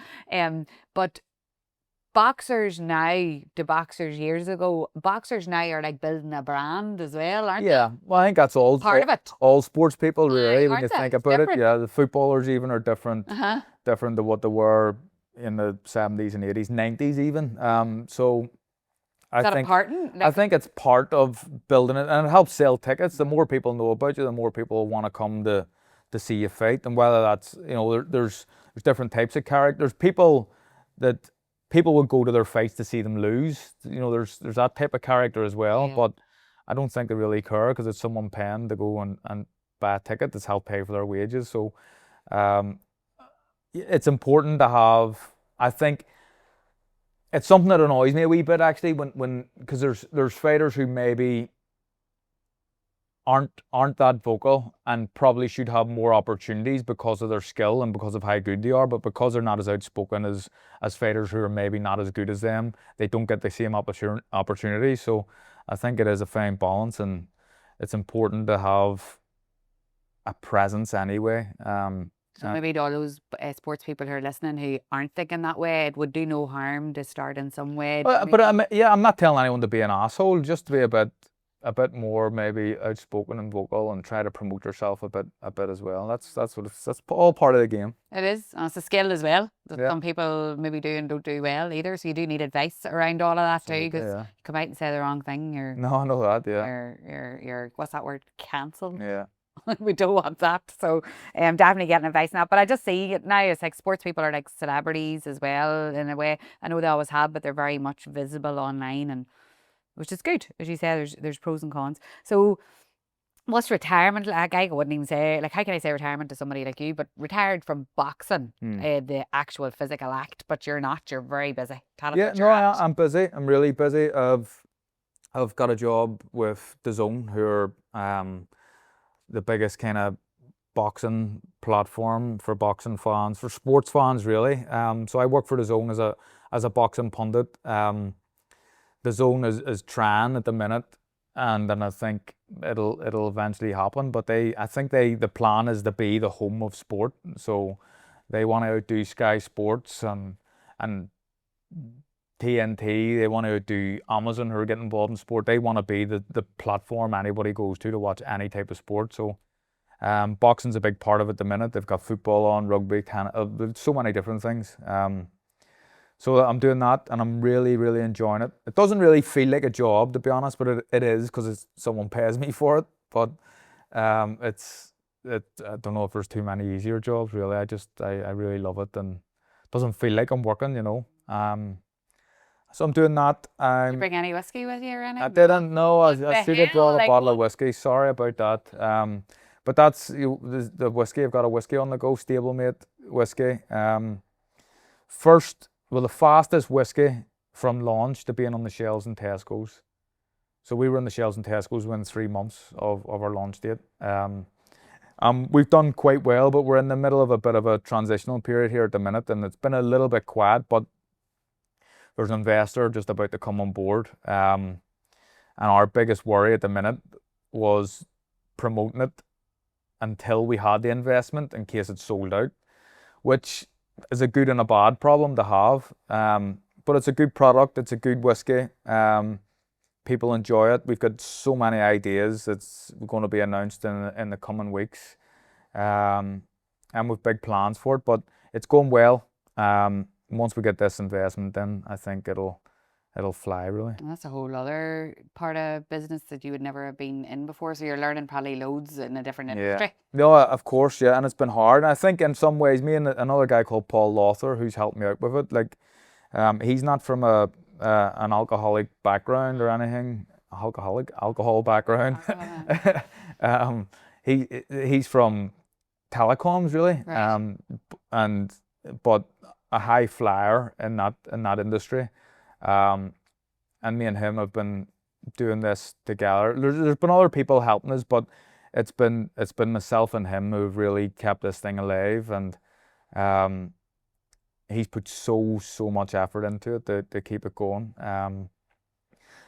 But boxers now to boxers years ago, boxers now are like building a brand as well, aren't they? Yeah. Well, I think that's all Part of it. all sports people really, when aren't you they? think It's about it. different. Yeah, the footballers even are different, Uh-huh. different to what they were in the 70s and 80s, 90s even. So Is that think important? I think it's part of building it, and it helps sell tickets. The more people know about you, the more people want to come to see you fight. And whether that's, there's different types of characters. People would go to their fights to see them lose. There's that type of character as well. Yeah. But I don't think they really care because it's someone paying to go and buy a ticket that's help pay for their wages. So it's important to have. I think it's something that annoys me a wee bit actually when because there's fighters who maybe aren't that vocal and probably should have more opportunities because of their skill and because of how good they are, but because they're not as outspoken as fighters who are maybe not as good as them, they don't get the same opportunity. So I think it is a fine balance, and it's important to have a presence anyway. So maybe to all those sports people who are listening who aren't thinking that way, it would do no harm to start in some way. But I'm not telling anyone to be an asshole, just to be a bit more maybe outspoken and vocal and try to promote yourself a bit as well. That's all part of the game. It is. And it's a skill as well that Yeah. some people maybe do and don't do well either. So you do need advice around all of that too, because Yeah. you come out and say the wrong thing, No, I know that. Yeah. you're what's that word? Cancelled. Yeah. We don't want that. So definitely getting advice now. But I just see it now. It's like sports people are like celebrities as well in a way. I know they always have, but they're very much visible online, and which is good. As you say, there's pros and cons. So what's retirement like? I wouldn't even say, like, how can I say retirement to somebody like you, but retired from boxing, the actual physical act, but you're not, you're very busy. Tell us Yeah, what no, you're at. I'm busy. I'm really busy. I've got a job with DAZN, who are the biggest kind of boxing platform for boxing fans, for sports fans really. So I work for DAZN as a boxing pundit. DAZN is trying at the minute, and then I think it'll eventually happen. But I think the plan is to be the home of sport. So they want to outdo Sky Sports and TNT. They want to outdo Amazon, who are getting involved in sport. They want to be the platform anybody goes to watch any type of sport. So boxing's a big part of it at the minute. They've got football on, rugby, there's so many different things. So I'm doing that, and I'm really, really enjoying it. It doesn't really feel like a job, to be honest, but it is, because someone pays me for it. But I don't know if there's too many easier jobs, really. I really love it, and it doesn't feel like I'm working, So I'm doing that. Did you bring any whiskey with you or anything? I didn't. No, I should have brought a bottle of what? whiskey. Sorry about that. But that's the whiskey. I've got a whiskey on the go, Stablemate whiskey. The fastest whiskey from launch to being on the shelves in Tesco's. So we were on the shelves in Tesco's within 3 months of our launch date. We've done quite well, but we're in the middle of a bit of a transitional period here at the minute, and it's been a little bit quiet, but there's an investor just about to come on board. And our biggest worry at the minute was promoting it until we had the investment in case it sold out, which is a good and a bad problem to have. But it's a good product. It's a good whiskey. People enjoy it. We've got so many ideas. It's going to be announced in the coming weeks. And we've big plans for it, but it's going well. Once we get this investment, then I think it'll fly, really. And that's a whole other part of business that you would never have been in before. So you're learning probably loads in a different industry. No, of course, yeah, and it's been hard. And I think in some ways, me and another guy called Paul Lothar, who's helped me out with it, like, he's not from an alcoholic background or anything. Alcohol background. He's from telecoms, really, Right. But a high flyer in that industry. And me and him have been doing this together. There's been other people helping us, but it's been myself and him who've really kept this thing alive, and he's put so much effort into it to keep it going.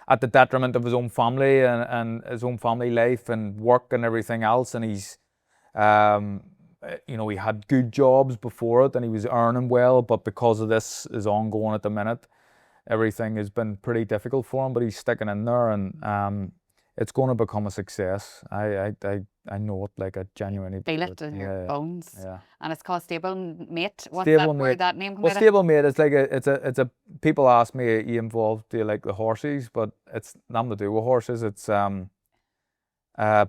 At the detriment of his own family and his own family life and work and everything else, and he's he had good jobs before it and he was earning well, but because of this is ongoing at the minute, everything has been pretty difficult for him, but he's sticking in there, and it's going to become a success. I know it, like, I genuinely Feel it in your bones. Yeah. And it's called Stablemate. What's that, where that name comes out of? Stablemate is like it's a people ask me, are you involved, do you like the horses? But it's nothing to do with horses. It's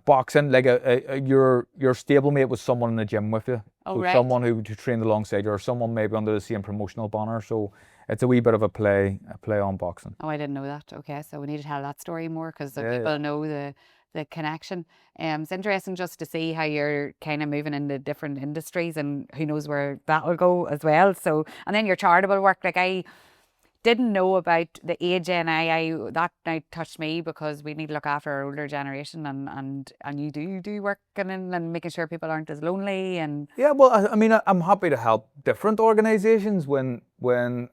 boxing, like your stablemate was someone in the gym with you. Oh, so right. Someone who trained alongside you, or someone maybe under the same promotional banner. So it's a wee bit of a play on boxing. Oh, I didn't know that. Okay, so we need to tell that story more, because people know the connection. It's interesting just to see how you're kind of moving into different industries, and who knows where that will go as well. So, and then your charitable work, like, I didn't know about the age NI. That now touched me, because we need to look after our older generation, and you do work and making sure people aren't as lonely. And yeah, well, I mean, I'm happy to help different organisations when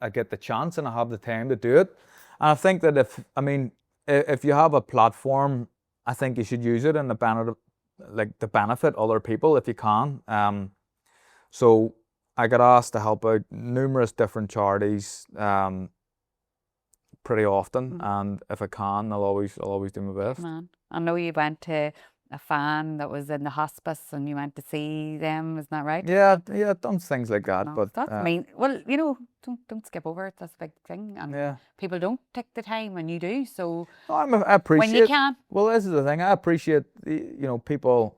I get the chance and I have the time to do it. And I think that if you have a platform, I think you should use it in the benefit other people if you can. So I got asked to help out numerous different charities pretty often, and if I can, I'll always do my best. Man, I know you went to a fan that was in the hospice, and you went to see them. Isn't that right? Yeah, done things like that. No, but that's well, don't skip over it. That's a big thing, and people don't take the time, and you do. So I appreciate when you can. Well, this is the thing. I appreciate people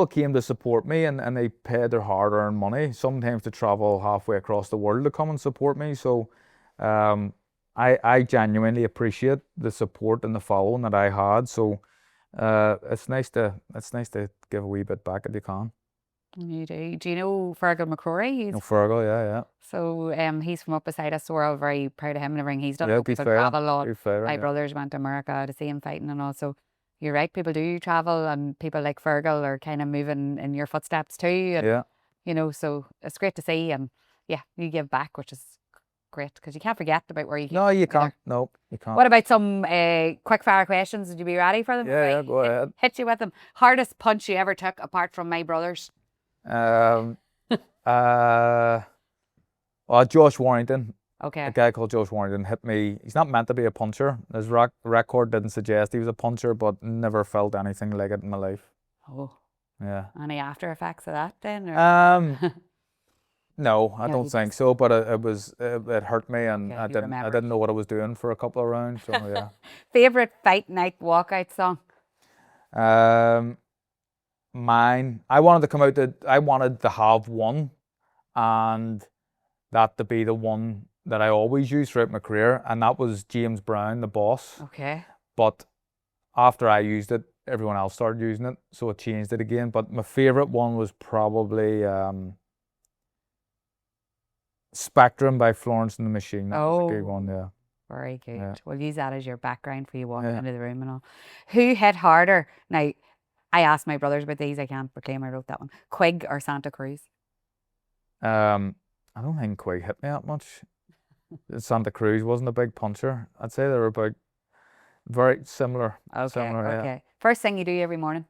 came to support me, and they paid their hard-earned money, sometimes to travel halfway across the world to come and support me. So I genuinely appreciate the support and the following that I had. So it's nice to give a wee bit back if you can. You do. Do you know Fergal McCrory? Fergal, yeah. So he's from up beside us, so we're all very proud of him and everything he's done. Yeah, People travel a lot. My yeah. brothers went to America to see him fighting and all. So you're right, people do travel, and people like Fergal are kind of moving in your footsteps too. And, yeah. So it's great to see, and you give back, which is great, because you can't forget about where you came. No, you can't. No, you can't. What about some quick fire questions? Would you be ready for them? Yeah, go ahead. Hit you with them. Hardest punch you ever took, apart from my brothers? Josh Warrington. Okay. A guy called Josh Warrington hit me. He's not meant to be a puncher. His record didn't suggest he was a puncher, but never felt anything like it in my life. Oh. Yeah. Any after effects of that then? Or? No, I don't think so. But it hurt me, and I didn't know what I was doing for a couple of rounds. So yeah. Favorite fight night walkout song? Mine. I wanted to have one, and that to be the one that I always use throughout my career, and that was James Brown, The Boss. Okay. But after I used it, everyone else started using it, so I changed it again. But my favorite one was probably Spectrum by Florence and the Machine. That was a good one, yeah. Very good. Yeah. We'll use that as your background for you walking into the room and all. Who hit harder? Now, I asked my brothers about these. I can't proclaim I wrote that one. Quig or Santa Cruz? I don't think Quig hit me that much. Santa Cruz wasn't a big puncher. I'd say they were about very similar. Okay. Yeah. First thing you do every morning?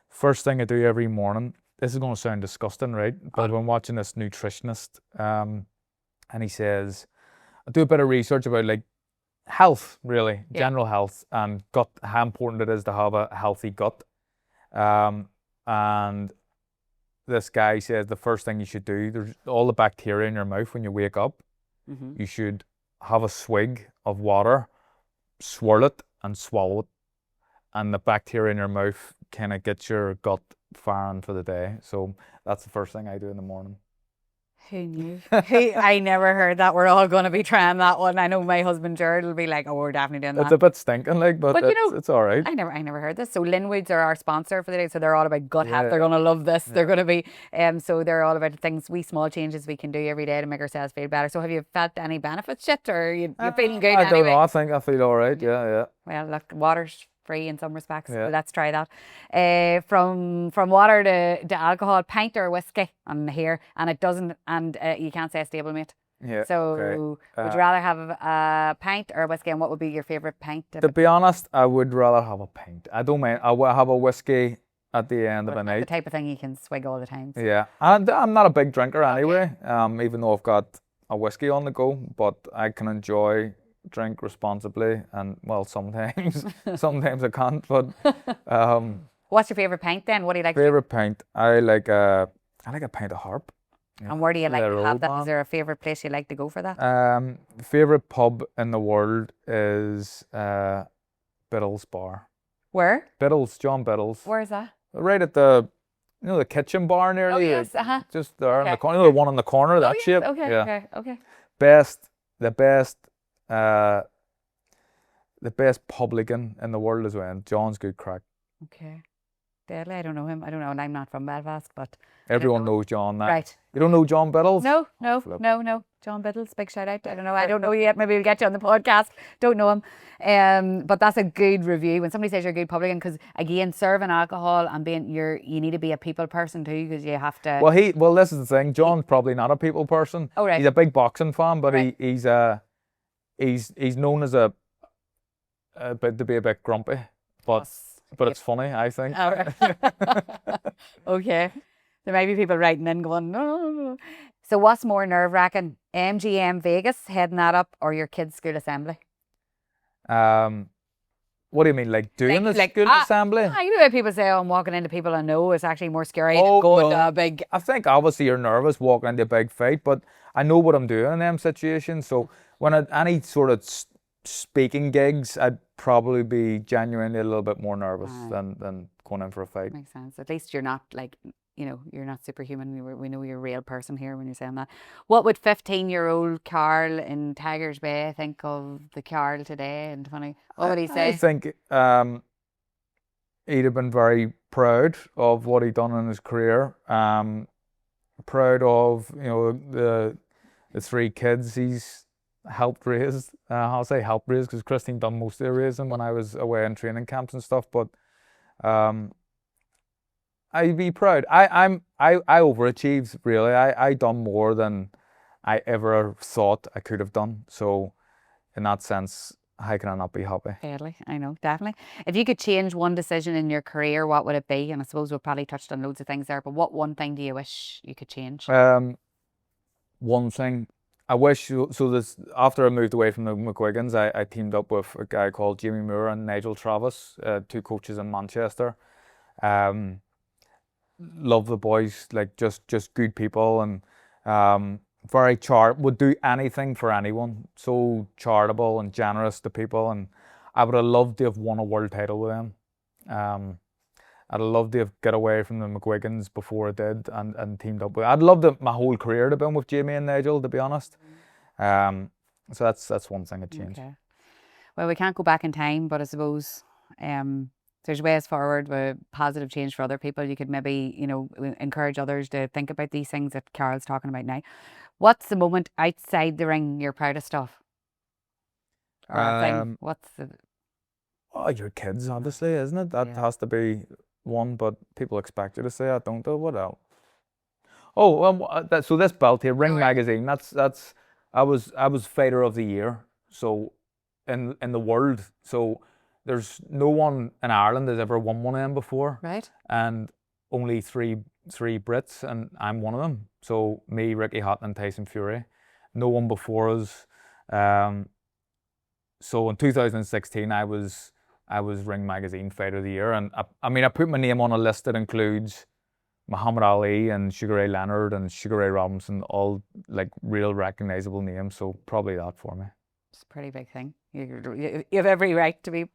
First thing I do every morning. This is going to sound disgusting, right? But I've been watching this nutritionist, and he says, I do a bit of research about like health, really, general health, and gut, how important it is to have a healthy gut. And this guy says the first thing you should do, there's all the bacteria in your mouth when you wake up. You should have a swig of water, swirl it and swallow it. And the bacteria in your mouth kind of gets your gut firing for the day. So that's the first thing I do in the morning. Who knew? I never heard that. We're all going to be trying that one. I know my husband Jared will be like, "Oh, we're definitely doing that." It's a bit stinking, like, but it's all right. I never heard this. So Linwoods are our sponsor for the day. So they're all about gut health. Yeah. They're going to love this. They're going to be, so they're all about things, small changes we can do every day to make ourselves feel better. So have you felt any benefits yet, or you feeling good? I don't know. I think I feel all right. Yeah. Well, look, water's free in some respects. Yeah. Let's try that. From water to alcohol, pint or whiskey on here, and it doesn't, and you can't say Stablemate. Yeah. So Okay. would you rather have a pint or a whiskey, and what would be your favourite pint? To be honest, I would rather have a pint. I don't mind. I will have a whiskey at the end of a night. The type of thing you can swig all the time. Yeah, and I'm not a big drinker anyway. Even though I've got a whiskey on the go, but I can drink responsibly, and well, sometimes I can't. But what's your favourite pint then? What do you like? Favorite pint? I like a pint of Harp. Yeah. And where do you like to have that? Is there a favourite place you like to go for that? Favorite pub in the world is Biddle's Bar. Where? Biddle's, John Biddle's. Where is that? Right at the the kitchen bar nearly. Oh yes, just there in the corner. The one on the corner, that shape. Okay, yeah. Okay. The best publican in the world as well. John's good crack. Okay. Deadly. I don't know him. And I'm not from Belfast, but everyone knows John. Right. You don't know John Biddles? No. John Biddles, big shout out. I don't know you yet. Maybe we'll get you on the podcast. Don't know him. But that's a good review when somebody says you're a good publican, because again, serving alcohol and you need to be a people person too, because you have to. Well, this is the thing. John's probably not a people person. Oh right. He's a big boxing fan, but right. he's known as to be a bit grumpy, but it's funny, I think. All right. Okay. There might be people writing in going, no. So what's more nerve-wracking, MGM Vegas, heading that up, or your kids' school assembly? What do you mean, like doing the school assembly? You know how people say, I'm walking into people I know. It's actually more scary than going to a big... I think obviously you're nervous walking into a big fight, but I know what I'm doing in them situations. So when any sort of speaking gigs, I'd probably be genuinely a little bit more nervous than going in for a fight. Makes sense. At least you're not like... you're not superhuman. We know you're a real person here when you're saying that. What would 15-year-old Carl in Tigers Bay think of the Carl today in 20? What would he say? I think he'd have been very proud of what he'd done in his career. Proud of the three kids he's helped raise. I'll say helped raise because Christine done most of the raising when I was away in training camps and stuff. But I'd be proud. I overachieved really. I done more than I ever thought I could have done. So in that sense, how can I not be happy? Fairly, I know, definitely. If you could change one decision in your career, what would it be? And I suppose we've probably touched on loads of things there, but what one thing do you wish you could change? One thing I wish, so this, after I moved away from the McGuigans, I teamed up with a guy called Jamie Moore and Nigel Travis, two coaches in Manchester. Love the boys, like just good people, and very would do anything for anyone. So charitable and generous to people, and I would have loved to have won a world title with them. I'd have loved to have got away from the McGuigans before I did and teamed up with. I'd love my whole career to have been with Jamie and Nigel, to be honest. So that's one thing I'd change. Okay. Well, we can't go back in time, but I suppose there's ways forward with positive change for other people. You could maybe, encourage others to think about these things that Carol's talking about now. What's the moment outside the ring you're proudest of? Or a thing? What's the... Oh, your kids, obviously, isn't it? That has to be one, but people expect you to say that, don't they? What else? Oh, so this belt here, Ring Magazine, that's I was fighter of the year. So in the world, so there's no one in Ireland that's ever won one of them before. Right. And only three Brits, and I'm one of them. So me, Ricky Hatton, and Tyson Fury. No one before us. So in 2016, I was Ring Magazine Fighter of the Year, and I put my name on a list that includes Muhammad Ali and Sugar Ray Leonard and Sugar Ray Robinson, all like real recognizable names. So probably that for me. It's a pretty big thing. You have every right to be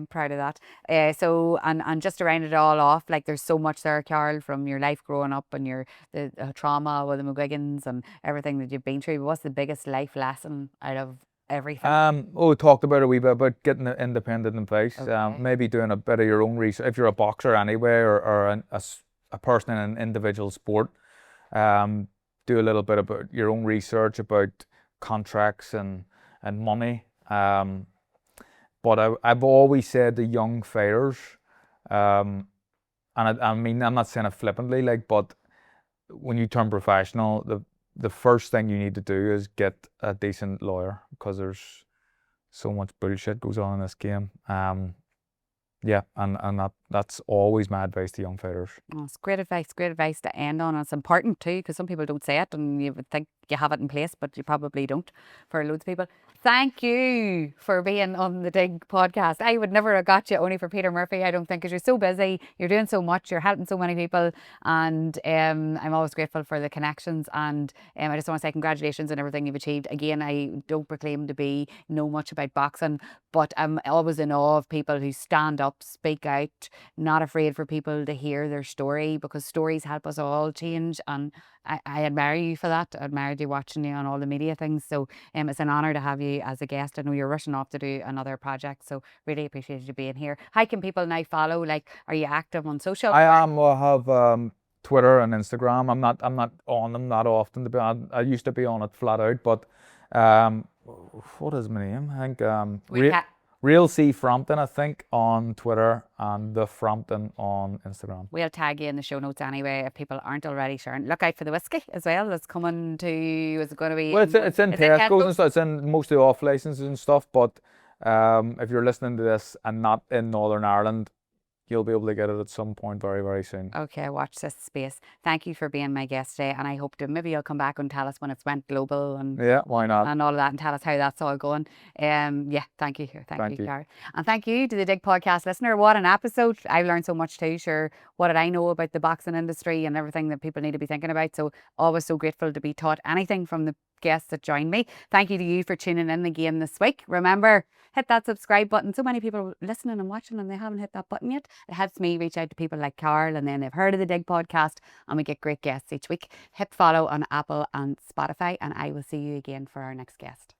proud of that. So and just to round it all off, like there's so much there, Carol, from your life growing up and the trauma with the McGuigans and everything that you've been through. But what's the biggest life lesson out of everything? We talked about a wee bit about getting independent in place. Okay. Maybe doing a bit of your own research if you're a boxer anyway, or a person in an individual sport. Do a little bit about your own research about contracts and money. But I've always said to young fighters, and I mean I'm not saying it flippantly, like, but when you turn professional, the first thing you need to do is get a decent lawyer, because there's so much bullshit goes on in this game. Yeah, and that's always my advice to young fighters. Oh, it's great advice to end on. It's important too, because some people don't say it and you would think you have it in place, but you probably don't for loads of people. Thank you for being on the Dig podcast. I would never have got you only for Peter Murphy, I don't think, because you're so busy, you're doing so much, you're helping so many people, and I'm always grateful for the connections, and I just want to say congratulations on everything you've achieved. Again, I don't proclaim to know much about boxing, but I'm always in awe of people who stand up, speak out, not afraid for people to hear their story, because stories help us all change, and I admire you for that. I admired you watching you on all the media things. So it's an honour to have you as a guest. I know you're rushing off to do another project, so really appreciate you being here. How can people now follow? Like, are you active on social? I am. I have Twitter and Instagram. I'm not on them that often, to be honest. I used to be on it flat out, but what is my name? I think Real C Frampton, I think, on Twitter, and the Frampton on Instagram. We'll tag you in the show notes anyway if people aren't already sharing. Look out for the whiskey as well. That's coming to. Is it going to be? Well, it's in Tesco's and stuff. It's in mostly off licenses and stuff. But if you're listening to this and not in Northern Ireland, you'll be able to get it at some point very, very soon. Okay, watch this space. Thank you for being my guest today, and I hope to maybe you'll come back and tell us when it's went global and yeah, why not, and all of that, and tell us how that's all going. Yeah, thank you, thank you, Carol, and thank you to the Dig podcast listener. What an episode! I've learned so much too. Sure, what did I know about the boxing industry and everything that people need to be thinking about? So always so grateful to be taught anything from the guests that joined me. Thank you to you for tuning in again this week. Remember, hit that subscribe button. So many people are listening and watching and they haven't hit that button yet. It helps me reach out to people like Carl, and then they've heard of the Dig podcast, and we get great guests each week. Hit follow on Apple and Spotify, and I will see you again for our next guest.